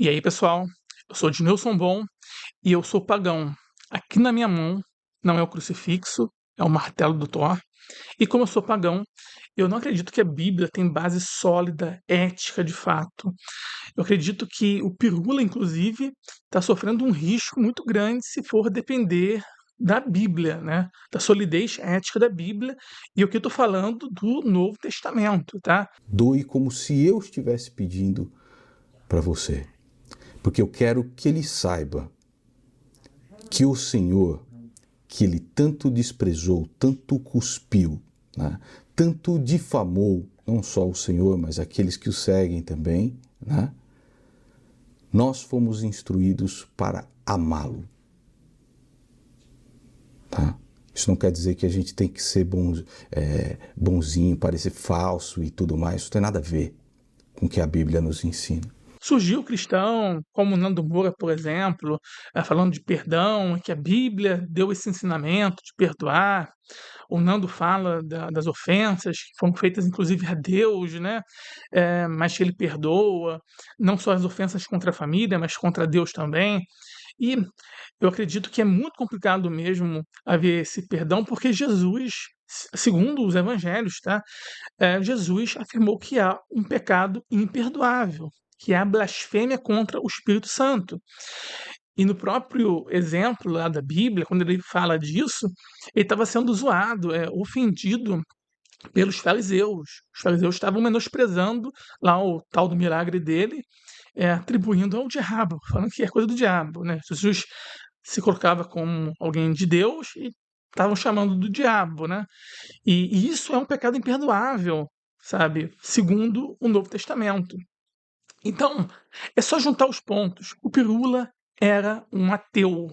E aí, pessoal, eu sou Ednilson Bom e eu sou pagão. Aqui na minha mão não é o crucifixo, é o martelo do Thor. E como eu sou pagão, eu não acredito que a Bíblia tem base sólida, ética de fato. Eu acredito que o Pirula, inclusive, está sofrendo um risco muito grande se for depender da Bíblia, né? Da solidez ética da Bíblia. E aqui eu estou falando do Novo Testamento, tá? Doe como se eu estivesse pedindo para você. Porque eu quero que ele saiba que o Senhor, que ele tanto desprezou, tanto cuspiu, né? Tanto difamou, não só o Senhor, mas aqueles que o seguem também, né? Nós fomos instruídos para amá-lo. Tá? Isso não quer dizer que a gente tem que ser bonzinho, parecer falso e tudo mais. Isso não tem nada a ver com o que a Bíblia nos ensina. Surgiu cristão, como Nando Moura, por exemplo, falando de perdão, que a Bíblia deu esse ensinamento de perdoar. O Nando fala das ofensas que foram feitas, inclusive, a Deus, né? Mas que ele perdoa, não só as ofensas contra a família, mas contra Deus também. E eu acredito que é muito complicado mesmo haver esse perdão, porque Jesus, segundo os evangelhos, tá? Jesus afirmou que há um pecado imperdoável, que é a blasfêmia contra o Espírito Santo. E no próprio exemplo lá da Bíblia, quando ele fala disso, ele estava sendo zoado, ofendido pelos fariseus. Os fariseus estavam menosprezando lá o tal do milagre dele, atribuindo ao diabo, falando que é coisa do diabo, né? Jesus se colocava como alguém de Deus e estavam chamando do diabo, né? E isso é um pecado imperdoável, sabe? Segundo o Novo Testamento. Então, é só juntar os pontos. O Pirula era um ateu.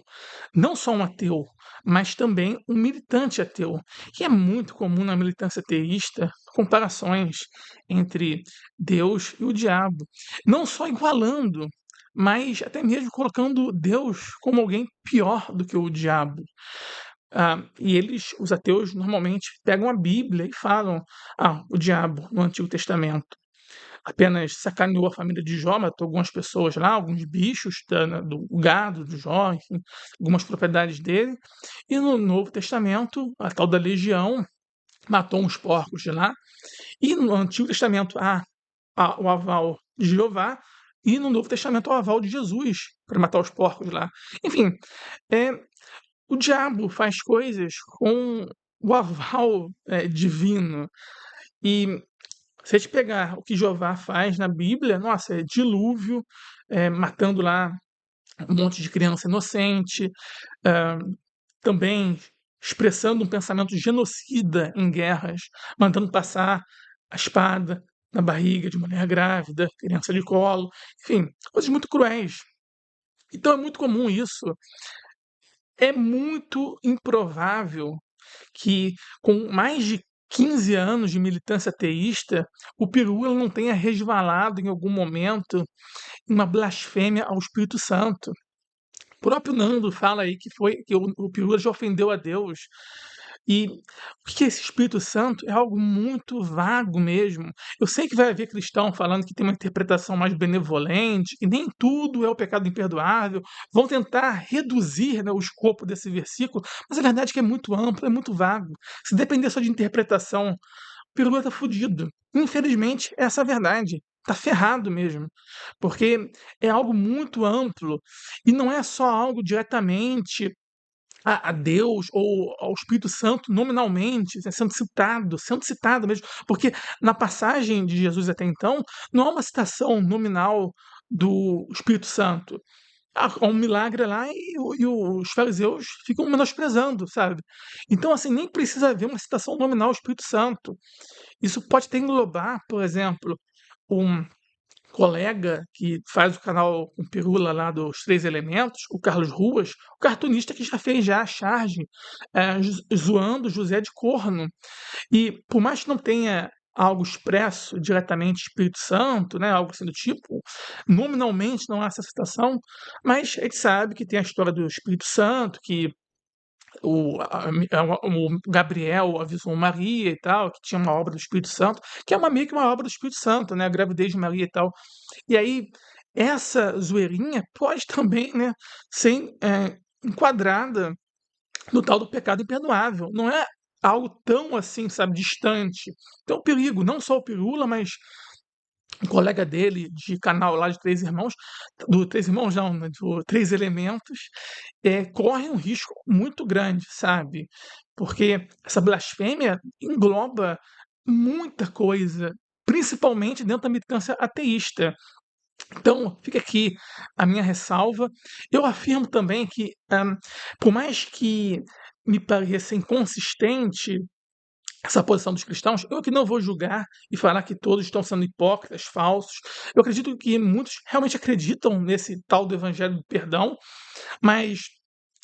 Não só um ateu, mas também um militante ateu. E é muito comum na militância ateísta comparações entre Deus e o diabo. Não só igualando, mas até mesmo colocando Deus como alguém pior do que o diabo. E eles, os ateus, normalmente pegam a Bíblia e falam: o diabo no Antigo Testamento apenas sacaneou a família de Jó, matou algumas pessoas lá, alguns bichos do gado de Jó, enfim, algumas propriedades dele. E no Novo Testamento, a tal da legião matou uns porcos de lá. E no Antigo Testamento há o aval de Jeová, e no Novo Testamento há o aval de Jesus para matar os porcos lá. Enfim, é, o diabo faz coisas com o aval divino. E se a gente pegar o que Jeová faz na Bíblia, nossa, é dilúvio, matando lá um monte de criança inocente, ah, também expressando um pensamento genocida em guerras, mandando passar a espada na barriga de mulher grávida, criança de colo, enfim, coisas muito cruéis. Então é muito comum isso. É muito improvável que, com mais de 15 anos de militância ateísta, o Pirula não tenha resvalado em algum momento em uma blasfêmia ao Espírito Santo. O próprio Nando fala aí que o Pirula já ofendeu a Deus. E o que é esse Espírito Santo? É algo muito vago mesmo. Eu sei que vai haver cristão falando que tem uma interpretação mais benevolente, que nem tudo é o pecado imperdoável. Vão tentar reduzir, né, o escopo desse versículo, mas a verdade é que é muito amplo, é muito vago. Se depender só de interpretação, o Pirula tá fudido. Infelizmente, essa é a verdade. Tá ferrado mesmo, porque é algo muito amplo e não é só algo diretamente a Deus ou ao Espírito Santo nominalmente, né, sendo citado mesmo, porque na passagem de Jesus até então, não há uma citação nominal do Espírito Santo. Há um milagre lá e os fariseus ficam menosprezando, sabe? Então, assim, nem precisa haver uma citação nominal ao Espírito Santo. Isso pode até englobar, por exemplo, um colega que faz o canal com Pirula lá dos Três Elementos, o Carlos Ruas, o cartunista que já fez já a charge zoando José de Corno. E por mais que não tenha algo expresso diretamente Espírito Santo, né, algo assim do tipo, nominalmente não há essa citação, mas a gente sabe que tem a história do Espírito Santo, que o Gabriel avisou Maria e tal, que tinha uma obra do Espírito Santo, que é meio que uma obra do Espírito Santo, né, a gravidez de Maria e tal. E aí, essa zoeirinha pode também, né, ser enquadrada no tal do pecado imperdoável. Não é algo tão assim, sabe, distante. Então, o perigo, não só o Pirula, mas um colega dele de canal lá de Três Irmãos, do Três Irmãos não, né, do Três Elementos, corre um risco muito grande, sabe? Porque essa blasfêmia engloba muita coisa, principalmente dentro da militância ateísta. Então, fica aqui a minha ressalva. Eu afirmo também que, por mais que me pareça inconsistente essa posição dos cristãos, eu que não vou julgar e falar que todos estão sendo hipócritas, falsos. Eu acredito que muitos realmente acreditam nesse tal do evangelho do perdão, mas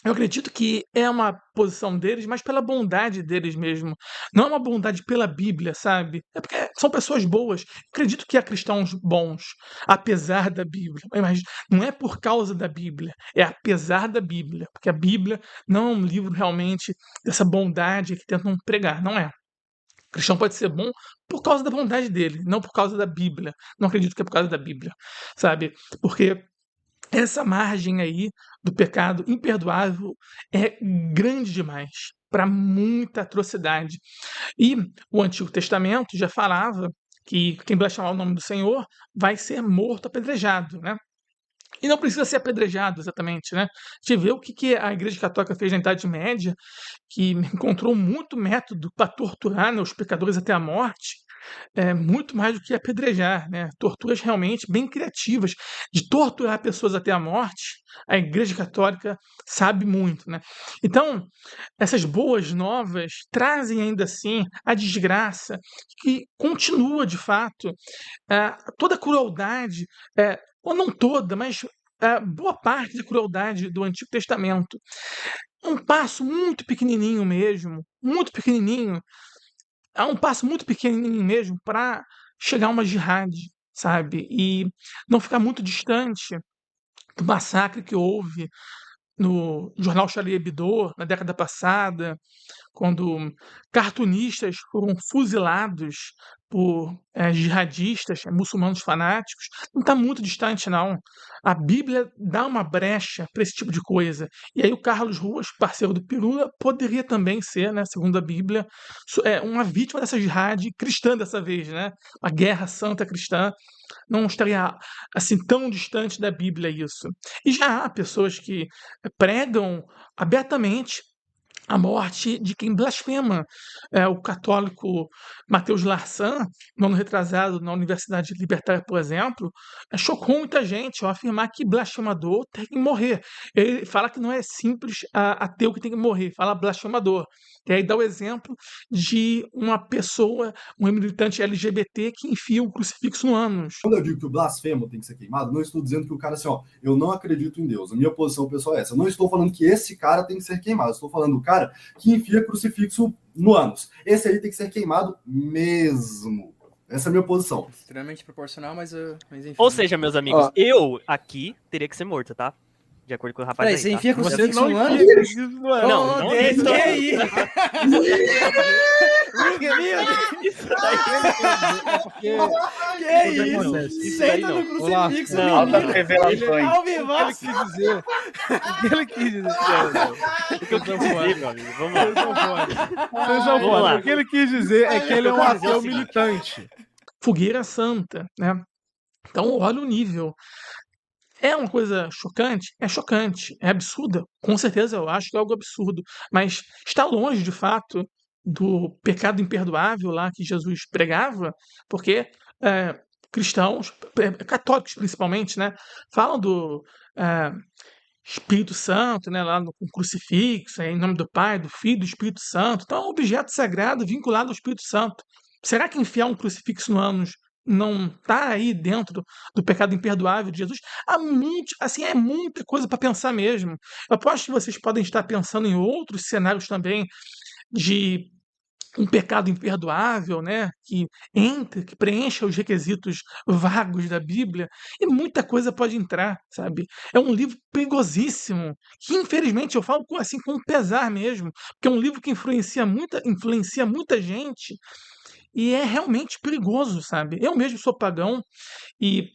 eu acredito que é uma posição deles, mas pela bondade deles mesmo. Não é uma bondade pela Bíblia, sabe? É porque são pessoas boas. Acredito que há cristãos bons, apesar da Bíblia. Mas não é por causa da Bíblia, é apesar da Bíblia. Porque a Bíblia não é um livro realmente dessa bondade que tentam pregar, não é. O cristão pode ser bom por causa da bondade dele, não por causa da Bíblia. Não acredito que é por causa da Bíblia, sabe? Porque essa margem aí do pecado imperdoável é grande demais para muita atrocidade. E o Antigo Testamento já falava que quem blasfemar o nome do Senhor vai ser morto apedrejado, né? E não precisa ser apedrejado exatamente, né? A gente vê o que a Igreja Católica fez na Idade Média, que encontrou muito método para torturar, né, os pecadores até a morte, muito mais do que apedrejar, né? Torturas realmente bem criativas, de torturar pessoas até a morte, a Igreja Católica sabe muito, né? Então, essas boas novas trazem ainda assim a desgraça que continua de fato, toda a crueldade, ou não toda, mas boa parte da crueldade do Antigo Testamento. Um passo muito pequenininho mesmo, muito pequenininho, há um passo muito pequenininho mesmo para chegar a uma jihad, sabe? E não ficar muito distante do massacre que houve no jornal Charlie Hebdo na década passada, quando cartunistas foram fuzilados por jihadistas, muçulmanos fanáticos, não está muito distante, não. A Bíblia dá uma brecha para esse tipo de coisa. E aí o Carlos Ruas, parceiro do Pirula, poderia também ser, né, segundo a Bíblia, uma vítima dessa jihad cristã dessa vez, né? A guerra santa cristã não estaria assim tão distante da Bíblia isso. E já há pessoas que pregam abertamente a morte de quem blasfema. O católico Mateus Larsan, no ano retrasado, na Universidade Libertária, por exemplo, chocou muita gente ao afirmar que blasfemador tem que morrer. Ele fala que não é simples ateu que tem que morrer, fala blasfemador. E aí dá o exemplo de uma pessoa, um militante LGBT que enfia um crucifixo no ânus. Quando eu digo que o blasfemo tem que ser queimado, não estou dizendo que o cara assim, ó, eu não acredito em Deus. A minha posição pessoal é essa. Eu não estou falando que esse cara tem que ser queimado. Eu estou falando do cara que enfia crucifixo no ânus. Esse aí tem que ser queimado mesmo. Essa é a minha posição. Extremamente proporcional, mas enfim. Ou seja, meus amigos, eu aqui teria que ser morto, tá? De acordo com o rapaz Peraí, aí, você tá? enfia Você crucifixo não no ânus? enfia crucifixo no ânus. Não, não que isso. aí? Isso daí. Que isso? Isso daí Senta não. no crucifixo, Não, menino. Altas revelações. Ao O que ele vivaço. quis dizer. O que ele quis dizer. O que eu quis dizer, meu amigo, vamos lá. Vocês são foda. Vocês são Vamos foda. lá. O que ele quis dizer é que ele é um Eu quis dizer o ateu seguinte. militante. Fogueira santa, né? Então, olha o nível. É uma coisa chocante, é absurda. Com certeza eu acho que é algo absurdo, mas está longe de fato do pecado imperdoável lá que Jesus pregava, porque cristãos, católicos principalmente, né, falam do Espírito Santo, né, lá no crucifixo, em nome do Pai, do Filho e do Espírito Santo. Então é um objeto sagrado vinculado ao Espírito Santo. Será que enfiar um crucifixo no ânus não está aí dentro do pecado imperdoável de Jesus? Há muito, assim, é muita coisa para pensar mesmo. Eu aposto que vocês podem estar pensando em outros cenários também de um pecado imperdoável, né, que preencha os requisitos vagos da Bíblia, e muita coisa pode entrar, sabe? É um livro perigosíssimo, que infelizmente eu falo assim com pesar mesmo, porque é um livro que influencia muita gente, e é realmente perigoso, sabe? Eu mesmo sou pagão e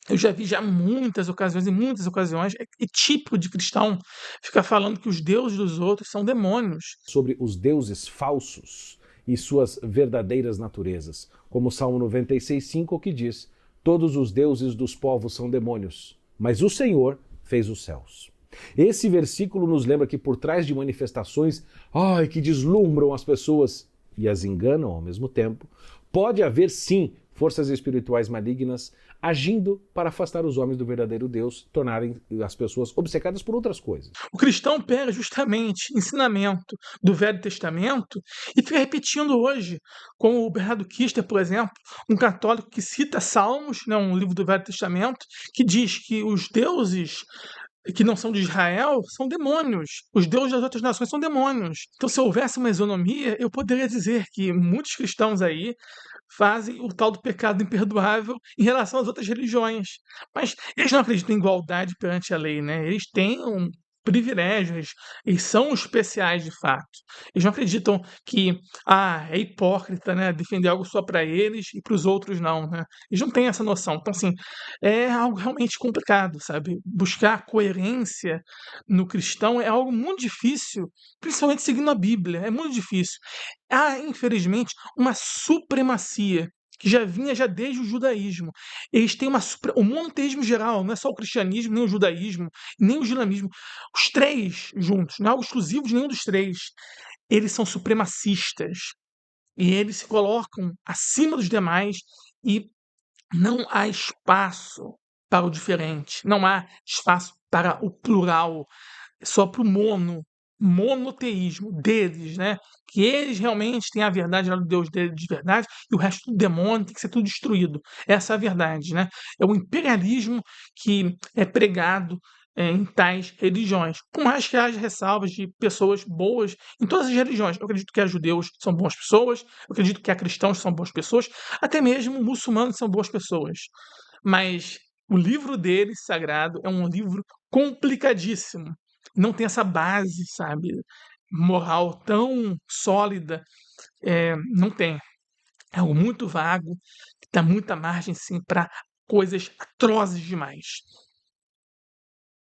Eu já vi já muitas ocasiões, em muitas ocasiões, é típico de cristão ficar falando que os deuses dos outros são demônios. Sobre os deuses falsos e suas verdadeiras naturezas, como o Salmo 96:5, que diz: todos os deuses dos povos são demônios, mas o Senhor fez os céus. Esse versículo nos lembra que por trás de manifestações que deslumbram as pessoas e as enganam ao mesmo tempo, pode haver sim forças espirituais malignas agindo para afastar os homens do verdadeiro Deus, tornarem as pessoas obcecadas por outras coisas. O cristão pega justamente ensinamento do Velho Testamento e fica repetindo hoje, como o Bernardo Kister, por exemplo, um católico que cita Salmos, né, um livro do Velho Testamento, que diz que os deuses que não são de Israel são demônios. Os deuses das outras nações são demônios. Então, se houvesse uma isonomia, eu poderia dizer que muitos cristãos aí fazem o tal do pecado imperdoável em relação às outras religiões. Mas eles não acreditam em igualdade perante a lei, né? Eles têm privilégios, eles são especiais de fato. Eles não acreditam que é hipócrita, né, defender algo só para eles e para os outros não, né? Eles não têm essa noção. Então, assim, é algo realmente complicado, sabe? Buscar coerência no cristão é algo muito difícil, principalmente seguindo a Bíblia, é muito difícil. Há, infelizmente, uma supremacia que já vinha já desde o judaísmo. Eles têm o monoteísmo geral, não é só o cristianismo, nem o judaísmo, nem o islamismo. Os três juntos, não é algo exclusivo de nenhum dos três. Eles são supremacistas. E eles se colocam acima dos demais e não há espaço para o diferente, não há espaço para o plural, só para o monoteísmo deles, né? Que eles realmente têm a verdade lá do Deus deles de verdade e o resto tudo demônio, tem que ser tudo destruído. Essa é a verdade, né? É o imperialismo que é pregado em tais religiões. Por mais que haja ressalvas de pessoas boas em todas as religiões. Eu acredito que há judeus são boas pessoas, eu acredito que há cristãos são boas pessoas, até mesmo muçulmanos são boas pessoas. Mas o livro deles, sagrado, é um livro complicadíssimo. Não tem essa base, sabe, moral tão sólida. Não tem. É algo muito vago, que dá muita margem, sim, para coisas atrozes demais.